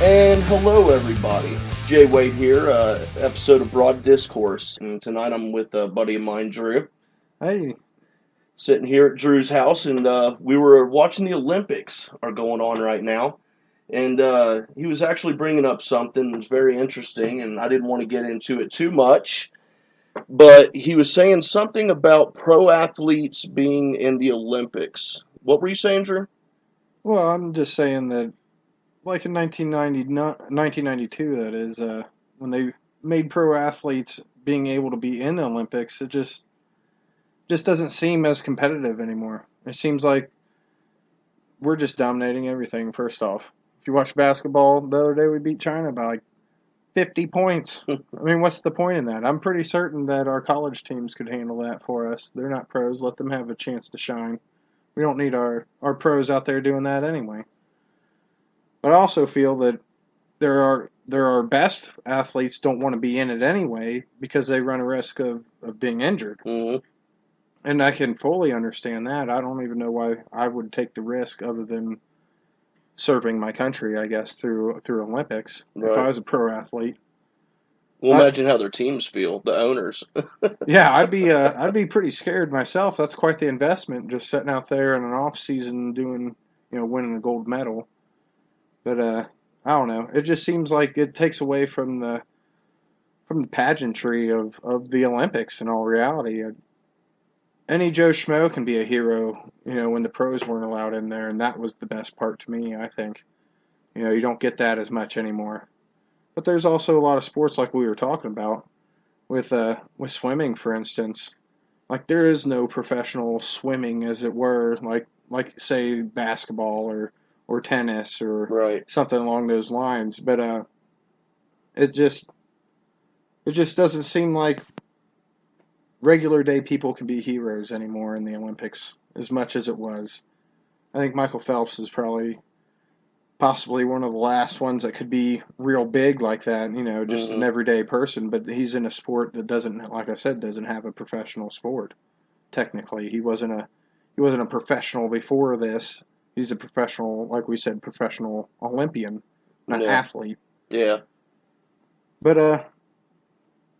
And hello, everybody. Jay Wade here, episode of Broad Discourse. And tonight I'm with a buddy of mine, Drew, Hey, sitting here at Drew's house, and we were watching the Olympics are going on right now. And he was actually bringing up something that was very interesting, and I didn't want to get into it too much. But he was saying something about pro athletes being in the Olympics. What were you saying, Drew? well, I'm just saying that, like in 1992, that is, when they made pro athletes being able to be in the Olympics, it just doesn't seem as competitive anymore. It seems like we're just dominating everything. First off, if you watch basketball, the other day we beat China by like 50 points. I mean, what's the point in that? I'm pretty certain that our college teams could handle that for us. They're not pros. Let them have a chance to shine. We don't need our pros out there doing that anyway. But I also feel that there are best athletes don't want to be in it anyway because they run a risk of being injured. Mm-hmm. And I can fully understand that. I don't even know why I would take the risk other than serving my country, I guess, through Olympics. Right. If I was a pro athlete. Well, imagine how their teams feel, the owners. Yeah, I'd be pretty scared myself. That's quite the investment, just sitting out there in an off season doing, winning a gold medal. But I don't know. It just seems like it takes away from the pageantry of the Olympics in all reality. Any Joe Schmo can be a hero, when the pros weren't allowed in there, and that was the best part to me, I think. You don't get that as much anymore. But there's also a lot of sports like we were talking about with swimming, for instance. Like there is no professional swimming, as it were, like say basketball or tennis or Right. something along those lines. But it just doesn't seem like regular day people can be heroes anymore in the Olympics as much as it was. I think Michael Phelps is possibly one of the last ones that could be real big like that, just an everyday person, but he's in a sport that doesn't, like I said, doesn't have a professional sport. Technically, he wasn't a professional before this. He's a professional, like we said, professional Olympian, not athlete. Yeah. But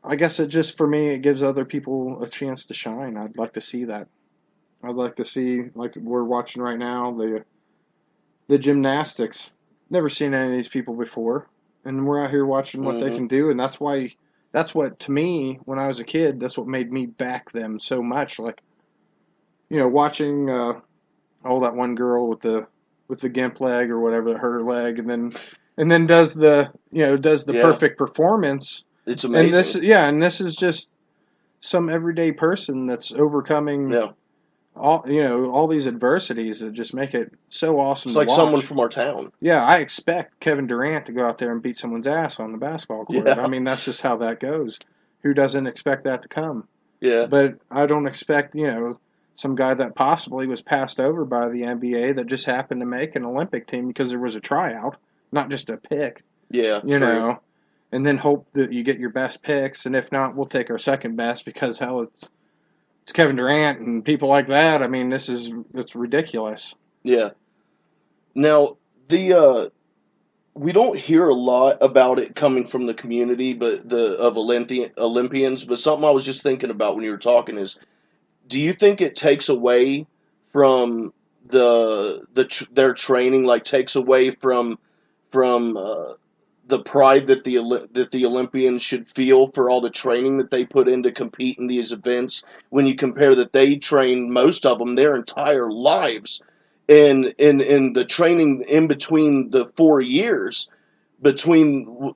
I guess it just, for me, it gives other people a chance to shine. I'd like to see that. I'd like to see, like we're watching right now, the gymnastics. Never seen any of these people before, and we're out here watching what they can do, and that's what, to me, when I was a kid, that's what made me back them so much. Like, watching that one girl with the gimp leg or whatever, her leg, and then does the perfect performance. It's amazing. And this is just some everyday person that's overcoming all these adversities that just make it so awesome. It's like someone from our town. Yeah, I expect Kevin Durant to go out there and beat someone's ass on the basketball court. Yeah. I mean, that's just how that goes. Who doesn't expect that to come? Yeah. But I don't expect, some guy that possibly was passed over by the NBA that just happened to make an Olympic team because there was a tryout, not just a pick. Yeah, you know, and then hope that you get your best picks, and if not, we'll take our second best because hell, it's Kevin Durant and people like that. I mean, it's ridiculous. Yeah. Now we don't hear a lot about it coming from the community, but of Olympians. But something I was just thinking about when you were talking is, do you think it takes away from their training, like takes away from the pride that the Olympians should feel for all the training that they put in to compete in these events, when you compare that they train, most of them, their entire lives in the training in between the 4 years between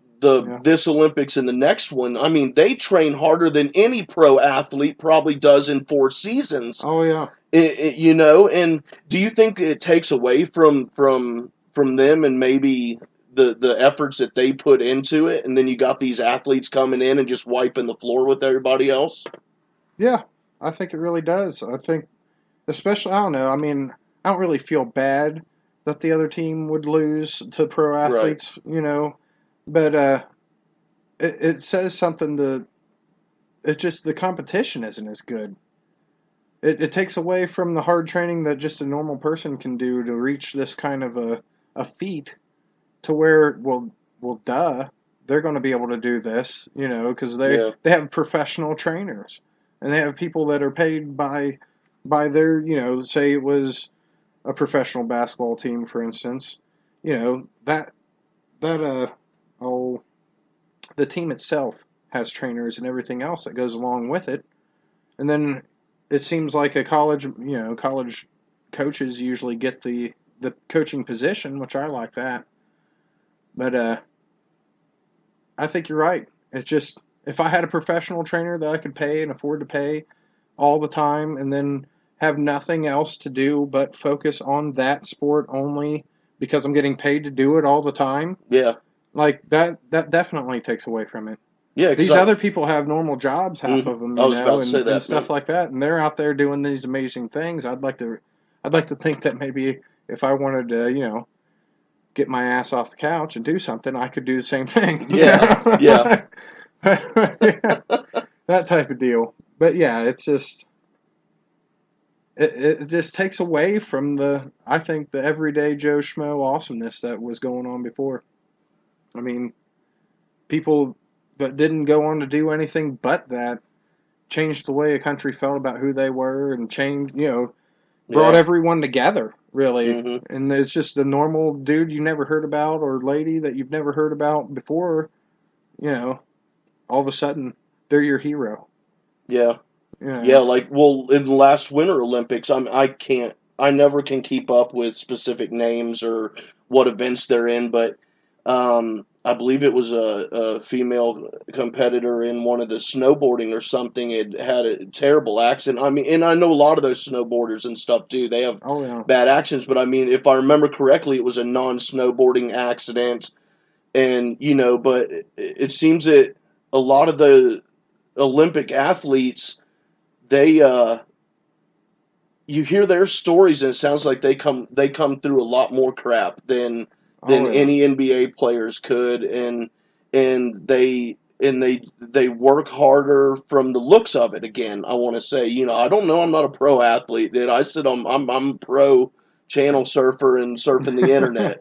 this Olympics and the next one. I mean, they train harder than any pro athlete probably does in 4 seasons. Oh yeah. And do you think it takes away from them and maybe the efforts that they put into it, and then you got these athletes coming in and just wiping the floor with everybody else? Yeah, I think it really does. I think, especially, I don't know, I mean, I don't really feel bad that the other team would lose to pro athletes, but it says something it's just the competition isn't as good. It takes away from the hard training that just a normal person can do to reach this kind of a feat, to where, well, well, duh, they're going to be able to do this, because Yeah. they have professional trainers, and they have people that are paid by their, say it was a professional basketball team, for instance, that oh, the team itself has trainers and everything else that goes along with it, and then it seems like a college coaches usually get the coaching position, which I like that, but I think you're right. It's just if I had a professional trainer that I could pay and afford to pay all the time and then have nothing else to do but focus on that sport only because I'm getting paid to do it all the time, Yeah. like that definitely takes away from it. Yeah. Because These other people have normal jobs, half of them, I was about to say and that. stuff like that, and they're out there doing these amazing things. I'd like to think that maybe if I wanted to, get my ass off the couch and do something, I could do the same thing. Yeah. Yeah. Yeah, that type of deal. But yeah, it's just it just takes away from I think the everyday Joe Schmo awesomeness that was going on before. I mean, people that didn't go on to do anything but that changed the way a country felt about who they were and changed, brought Yeah. everyone together, really. Hmm. And it's just a normal dude you never heard about or lady that you've never heard about before, you know, all of a sudden they're your hero. Yeah. You Yeah. know. Like, well, in the last Winter Olympics, I never can keep up with specific names or what events they're in, but I believe it was a female competitor in one of the snowboarding or something. It had a terrible accident. I mean, and I know a lot of those snowboarders and stuff too. They have Oh, yeah. bad accidents, but I mean, if I remember correctly, it was a non-snowboarding accident, and but it seems that a lot of the Olympic athletes, they you hear their stories and it sounds like they come through a lot more crap than Oh, yeah. any NBA players could, and they work harder from the looks of it. Again, I want to say, I don't know, I'm not a pro athlete, and I said I'm a pro channel surfer and surfing the internet,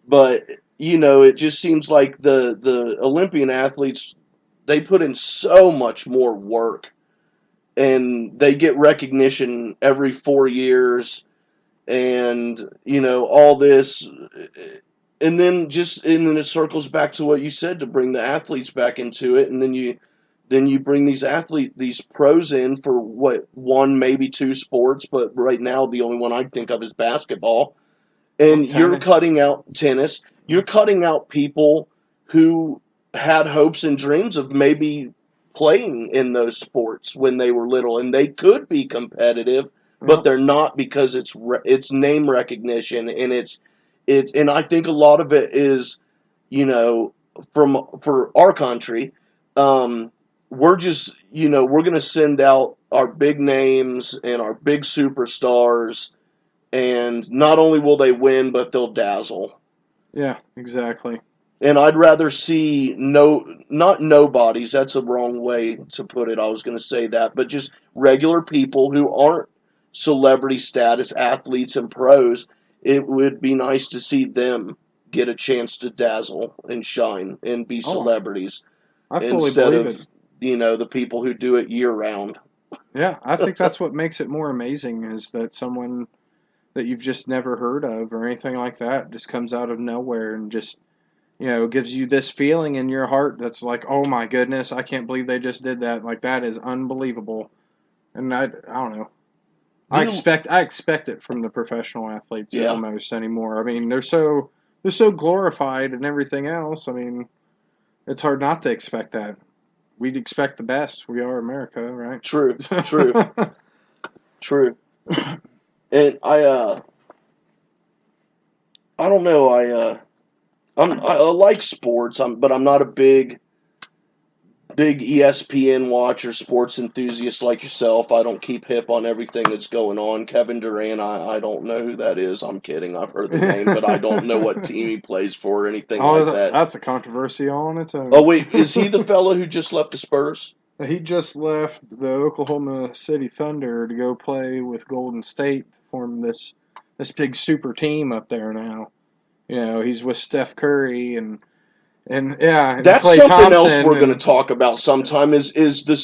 but it just seems like the Olympian athletes, they put in so much more work, and they get recognition every 4 years, and all this, and then it circles back to what you said, to bring the athletes back into it, and then you bring these pros in for what, one, maybe two sports, but right now the only one I think of is basketball, Well, and you're tennis. cutting out tennis. You're cutting out people who had hopes and dreams of maybe playing in those sports when they were little, and they could be competitive, but Well, they're not, because it's name recognition, and and I think a lot of it is, you know, for our country, we're just, we're going to send out our big names and our big superstars, and not only will they win, but they'll dazzle. yeah, exactly. And I'd rather see not nobodies. That's a wrong way to put it. I was going to say that, but just regular people who aren't celebrity status athletes and pros. It would be nice to see them get a chance to dazzle and shine and be Oh, celebrities, I fully instead believe of it. the people who do it year round. Yeah, I think that's what makes it more amazing is that someone that you've just never heard of or anything like that just comes out of nowhere and just, gives you this feeling in your heart that's like, oh my goodness, I can't believe they just did that. Like that is unbelievable. And I don't know. Do you? I expect it from the professional athletes Yeah, almost anymore. I mean, they're so glorified and everything else. I mean, it's hard not to expect that. We'd expect the best. We are America, right? true, true, true. And I don't know. I like sports. But I'm not a big ESPN watcher, sports enthusiast like yourself. I don't keep hip on everything that's going on. Kevin Durant, I don't know who that is. I'm kidding. I've heard the name, but I don't know what team he plays for or anything like Oh, that. that's a controversy all on its Oh own. wait, is he the fellow who just left the Spurs? He just left the Oklahoma City Thunder to go play with Golden State to form this big super team up there now. He's with Steph Curry and yeah, and That's Klay something else Thompson we're going to and talk about sometime. Is the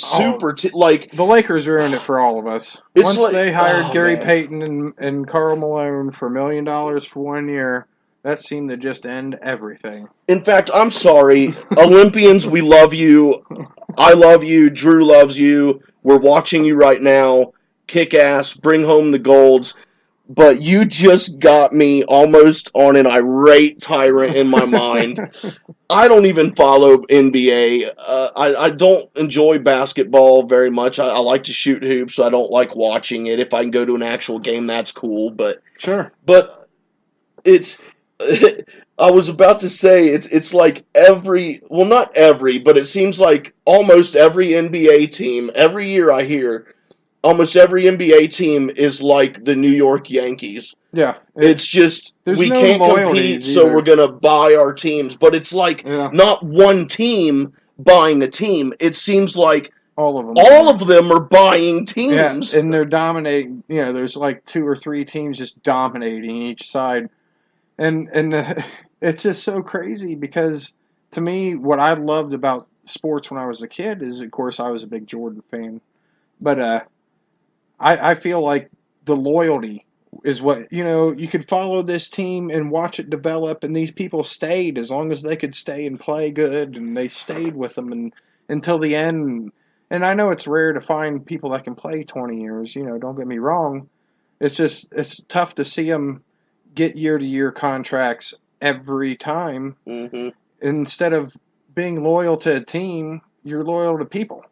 oh, like the Lakers ruined it for all of us. it's Once like they hired oh Gary man. Payton and Karl Malone for $1 million for 1 year, that seemed to just end everything. In fact, I'm sorry, Olympians. We love you. I love you. Drew loves you. We're watching you right now. Kick ass. Bring home the golds. But you just got me almost on an irate tyrant in my mind. I don't even follow NBA. I don't enjoy basketball very much. I like to shoot hoops. So I don't like watching it. If I can go to an actual game, that's cool. Sure. But it's. I was about to say it's like every well not every but it seems like almost every NBA team every year I hear almost every NBA team is like the New York Yankees. Yeah. It's just There's we no can't compete, loyalties so we're either. gonna buy our teams. But it's like Yeah. not one team buying a team. It seems like All of them all are. of them are buying Yeah, teams. and they're dominating. There's like two or three teams just dominating each side, and it's just so crazy because to me, what I loved about sports when I was a kid is, of course, I was a big Jordan fan, but I feel like the loyalty is what you could follow this team and watch it develop, and these people stayed as long as they could stay and play good, and they stayed with them and until the end. And I know it's rare to find people that can play 20 years. Don't get me wrong. It's tough to see them get year to year contracts every time. Hmm. Instead of being loyal to a team, you're loyal to people.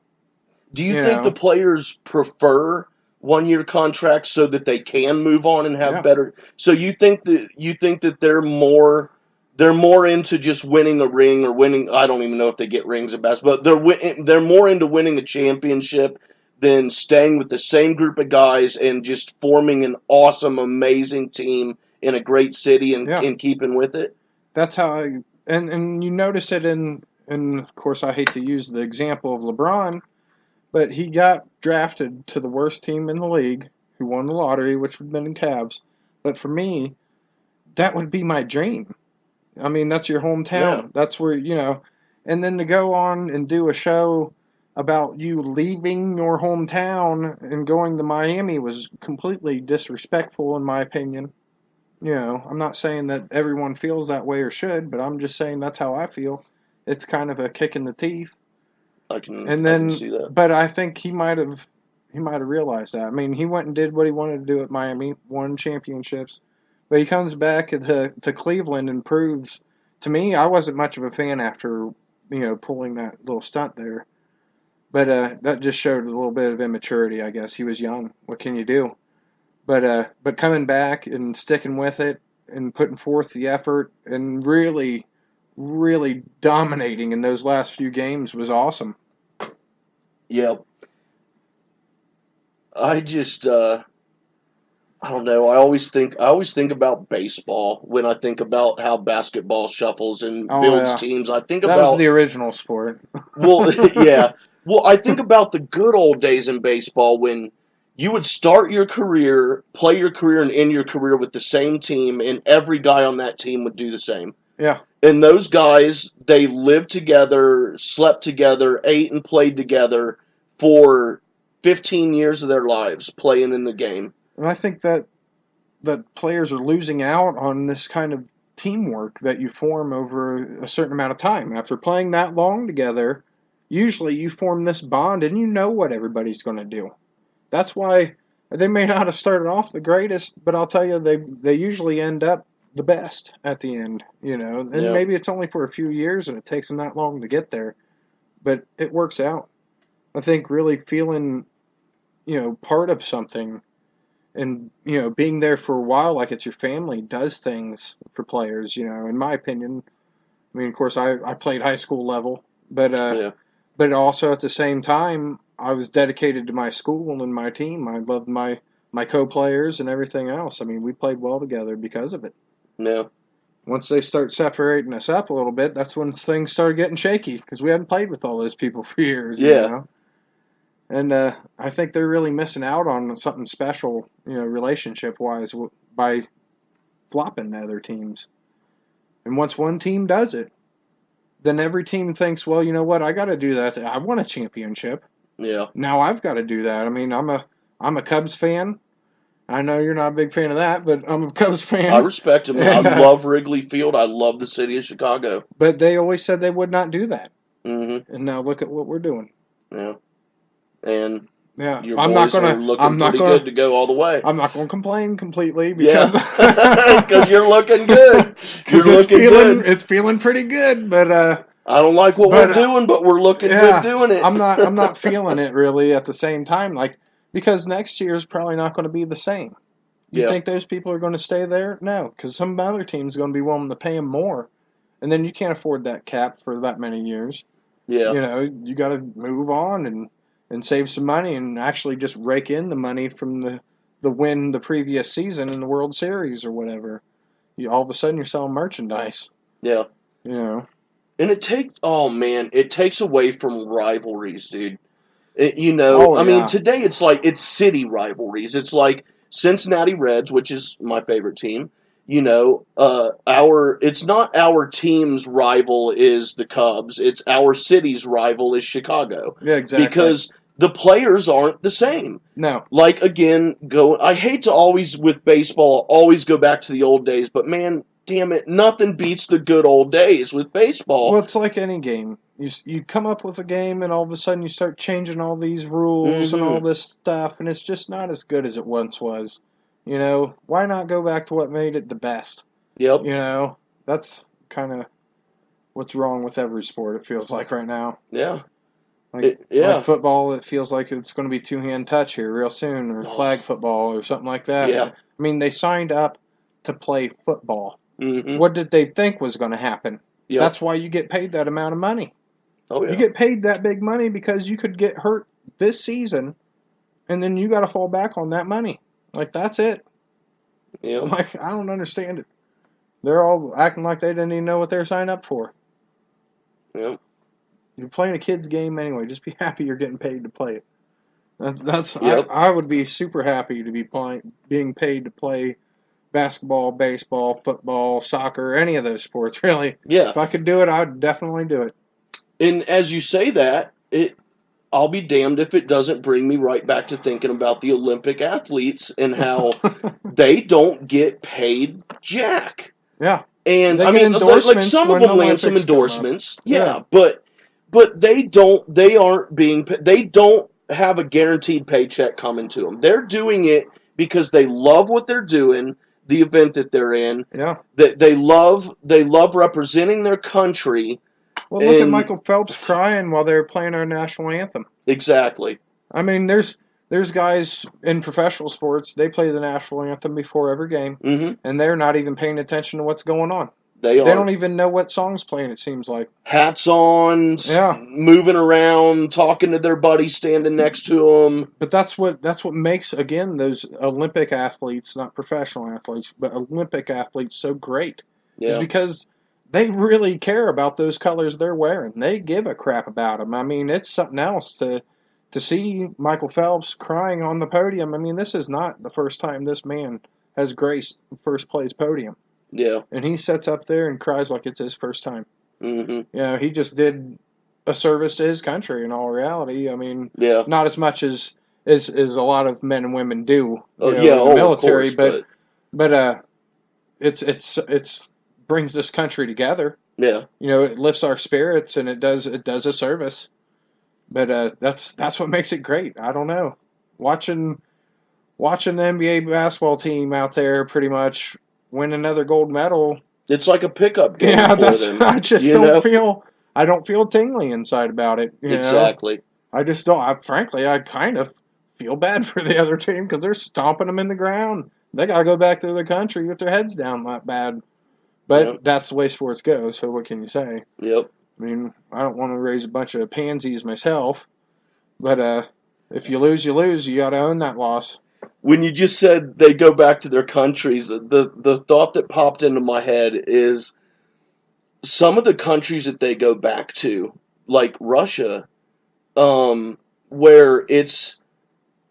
Do you You think the know, players prefer 1 year contracts so that they can move on and have yeah, better? So you think that they're more into just winning a ring or winning. I don't even know if they get rings at best, but they're more into winning a championship than staying with the same group of guys and just forming an awesome, amazing team in a great city and, yeah. and keeping with it. That's how and you notice it and of course I hate to use the example of LeBron, but he got drafted to the worst team in the league, who won the lottery, which would have been the Cavs. But for me, that would be my dream. I mean, that's your Yeah, hometown. That's where, and then to go on and do a show about you leaving your hometown and going to Miami was completely disrespectful in my opinion. I'm not saying that everyone feels that way or should, but I'm just saying that's how I feel. It's kind of a kick in the teeth. I can And I can then, see that. but I think he might have realized that. I mean, he went and did what he wanted to do at Miami, won championships, but he comes back to Cleveland and proves to me I wasn't much of a fan after pulling that little stunt there, but that just showed a little bit of immaturity. I guess he was young. What can you do? But coming back and sticking with it and putting forth the effort and really, really dominating in those last few games was awesome. Yeah, I just I don't know. I always think about baseball when I think about how basketball shuffles and Oh builds yeah, teams. I think that was the about original sport. well, yeah. Well, I think about the good old days in baseball when you would start your career, play your career, and end your career with the same team, and every guy on that team would do the same. Yeah, And those guys, they lived together, slept together, ate and played together for 15 years of their lives playing in the game. and I think that players are losing out on this kind of teamwork that you form over a certain amount of time. After playing that long together, usually you form this bond and you know what everybody's going to do. That's why they may not have started off the greatest, but I'll tell you they usually end up the best at the end, And Yeah. maybe it's only for a few years and it takes them that long to get there, but it works out. I think really feeling, part of something and being there for a while like it's your family does things for players, in my opinion. I mean, of course I played high school level, but Yeah. but also at the same time, I was dedicated to my school and my team. I loved my co-players and everything else. I mean, we played well together because of it. Yeah. Once they start separating us up a little bit, that's when things started getting shaky because we hadn't played with all those people for years. Yeah. And I think they're really missing out on something special, relationship-wise, by flopping to other teams. And once one team does it, then every team thinks, well, you know what? I got to do that. I won a championship. Yeah. Now I've got to do that. I mean, I'm a Cubs fan. I know you're not a big fan of that, but I'm a Cubs I fan. respect him. I And love Wrigley Field. I love the city of Chicago. but they always said they would not do that. Mm-hmm. And now look at what we're doing. Yeah. And Yeah, your boys are looking pretty good to go all the way. I'm not gonna complain completely Yeah. because Because you're looking good. You're looking good. it's feeling pretty good, but I don't like what we're doing, but we're looking good doing it. I'm not feeling it really at the same time, like because next year is probably not going to be the same. You Yeah. think those people are going to stay there? No, because some other team's going to be willing to pay them more, and then you can't afford that cap for that many years. Yeah. You know, you got to move on and save some money and actually just rake in the money from the win the previous season in the World Series or whatever. All of a sudden you're selling merchandise. Yeah. You know. And it takes away from rivalries, dude. I Oh, mean, yeah. today it's city rivalries. It's like Cincinnati Reds, which is my favorite team. It's not our team's rival is the Cubs. It's our city's rival is Chicago. Yeah, exactly. Because the players aren't the same. No. Like, again, I hate to always, with baseball, always go back to the old days, but man, damn it, nothing beats the good old days with baseball. Well, it's like any game. You come up with a game, and all of a sudden you start changing all these rules and all this stuff, and it's just not as good as it once was. You know, why not go back to what made it the best? Yep. You know, that's kind of what's wrong with every sport, it feels like right now. Yeah. Like football, it feels like it's going to be two-hand touch here real soon, or flag football or something like that. Yeah. I mean, they signed up to play football. Mm-hmm. What did they think was going to happen? Yep. That's why you get paid that amount of money. Oh, yeah. You get paid that big money because you could get hurt this season, and then you got to fall back on that money. Like, that's it. Yeah. Like, I don't understand it. They're all acting like they didn't even know what they're signed up for. Yep. You're playing a kid's game anyway. Just be happy you're getting paid to play it. That's Yep. I would be super happy to be being paid to play basketball, baseball, football, soccer, any of those sports, really. Yeah. If I could do it, I'd definitely do it. And as you say that, I'll be damned if it doesn't bring me right back to thinking about the Olympic athletes and how they don't get paid jack. Yeah. And They I get mean, like endorsements some of when them the land some Olympics come up. endorsements, Yeah. but they don't have a guaranteed paycheck coming to them. They're doing it because they love what they're doing, the event that they're in. Yeah. They love representing their country. Well, look at Michael Phelps crying while they were playing our national anthem. Exactly. I mean, there's guys in professional sports, they play the national anthem before every game, and they're not even paying attention to what's going on. They don't even know what song's playing, it seems like. Hats on, moving around, talking to their buddies standing next to them. But that's what makes, again, those Olympic athletes, not professional athletes, but Olympic athletes so great. Yeah. Is because they really care about those colors they're wearing. They give a crap about them. I mean, it's something else to see Michael Phelps crying on the podium. I mean, this is not the first time this man has graced the first place podium. Yeah. And he sits up there and cries like it's his first time. Mm-hmm. You know, he just did a service to his country in all reality. I mean, not as much as a lot of men and women do in the military, of course, but it's brings this country together. Yeah. You know, it lifts our spirits and it does a service. But that's what makes it great. I don't know. Watching the NBA basketball team out there pretty much win another gold medal. It's like a pickup game for them. I just don't feel tingly inside about it. Exactly. I just don't. Frankly, I kind of feel bad for the other team because they're stomping them in the ground. They got to go back to their country with their heads down that bad. But that's the way sports go, so what can you say? Yep. I mean, I don't want to raise a bunch of pansies myself, but if you lose, you lose. You got to own that loss. When you just said they go back to their countries, the thought that popped into my head is some of the countries that they go back to, like Russia, where it's,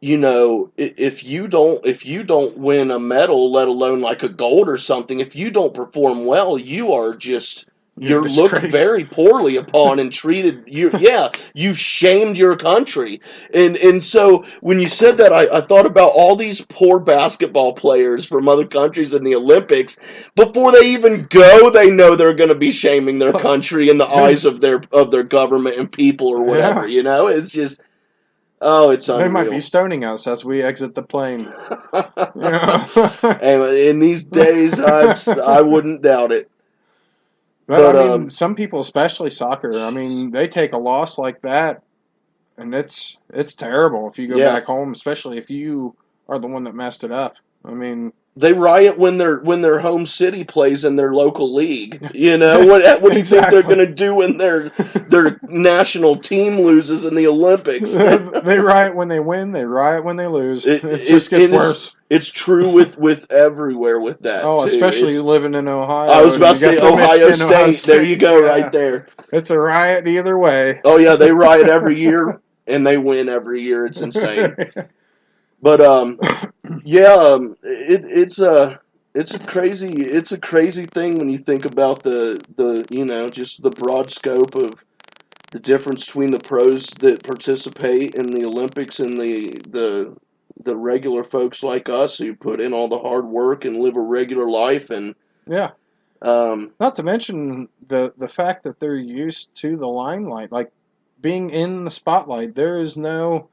if you don't win a medal, let alone like a gold or something, if you don't perform well, you are just you're looked very poorly upon and treated. You shamed your country, and so when you said that, I thought about all these poor basketball players from other countries in the Olympics. Before they even go, they know they're going to be shaming their country in the eyes of their government and people or whatever. Yeah. It's just. Oh, it's unreal. They might be stoning us as we exit the plane. And in these days, I wouldn't doubt it. But I mean, some people, especially soccer, I mean, they take a loss like that, and it's terrible if you go back home, especially if you are the one that messed it up. I mean, they riot when their home city plays in their local league. What do you think they're going to do when their national team loses in the Olympics? They riot when they win. They riot when they lose. It just gets worse. It's true with everywhere with that. Oh, too. Especially living in Ohio. I was about to say Ohio State. There you go, right there. It's a riot either way. Oh yeah, they riot every year and they win every year. It's insane. But it's a crazy thing when you think about the just the broad scope of the difference between the pros that participate in the Olympics and the regular folks like us who put in all the hard work and live a regular life. And not to mention the fact that they're used to the limelight, like being in the spotlight. There is no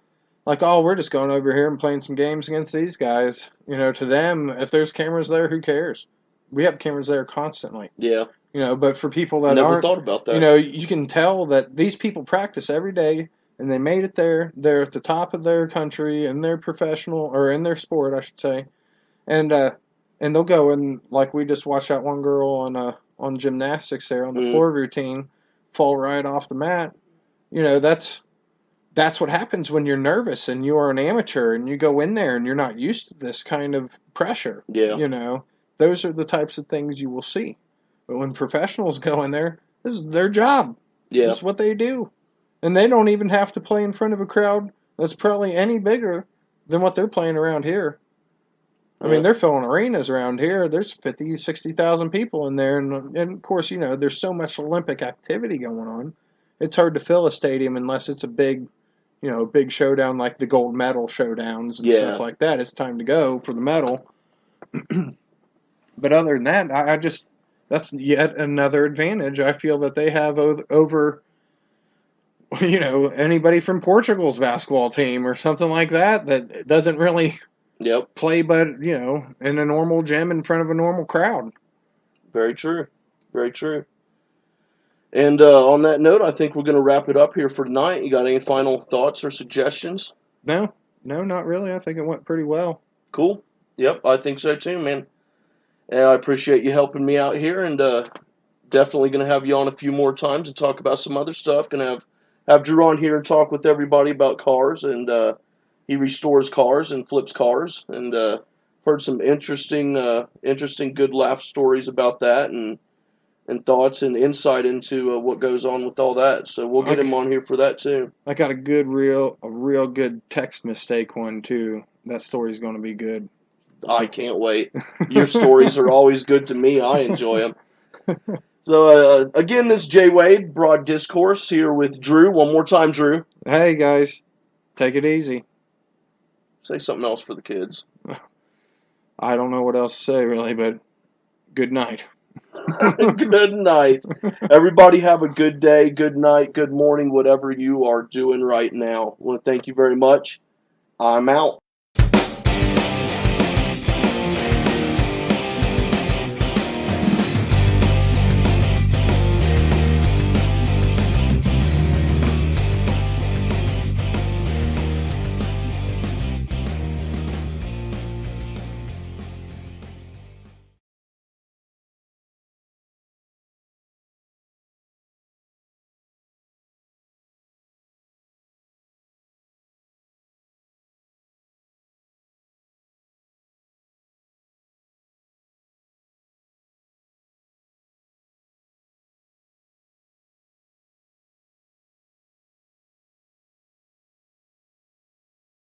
like, oh, we're just going over here and playing some games against these guys. To them, if there's cameras there, who cares? We have cameras there constantly. Yeah. But for people that never thought about that. You can tell that these people practice every day, and they made it there. They're at the top of their country, and they're professional, or in their sport, I should say. And they'll go and, like, we just watched that one girl on gymnastics there on the floor routine fall right off the mat. That's what happens when you're nervous and you are an amateur and you go in there and you're not used to this kind of pressure. Yeah. Those are the types of things you will see. But when professionals go in there, this is their job. Yeah. This is what they do. And they don't even have to play in front of a crowd that's probably any bigger than what they're playing around here. I mean, they're filling arenas around here. There's 50, 60,000 people in there. And of course, there's so much Olympic activity going on. It's hard to fill a stadium unless it's a big showdown like the gold medal showdowns and stuff like that. It's time to go for the medal. But other than that, that's yet another advantage I feel that they have over anybody from Portugal's basketball team or something like that doesn't really play but, in a normal gym in front of a normal crowd. Very true. Very true. And on that note, I think we're going to wrap it up here for tonight. You got any final thoughts or suggestions? No, not really. I think it went pretty well. Cool. Yep, I think so too, man. And I appreciate you helping me out here, and definitely going to have you on a few more times and talk about some other stuff. Going to have Drew on here and talk with everybody about cars, and he restores cars and flips cars, and heard some interesting good laugh stories about that, and thoughts and insight into what goes on with all that. So we'll get him on here for that too. I got a real good text mistake one too. That story's going to be good. I can't wait. Your stories are always good to me. I enjoy them. So again, this is Jay Wade, Broad Discourse, here with Drew. One more time, Drew. Hey guys, take it easy. Say something else for the kids. I don't know what else to say really, but good night. Good night. Everybody have a good day, good night, good morning, whatever you are doing right now. I want to thank you very much. I'm out.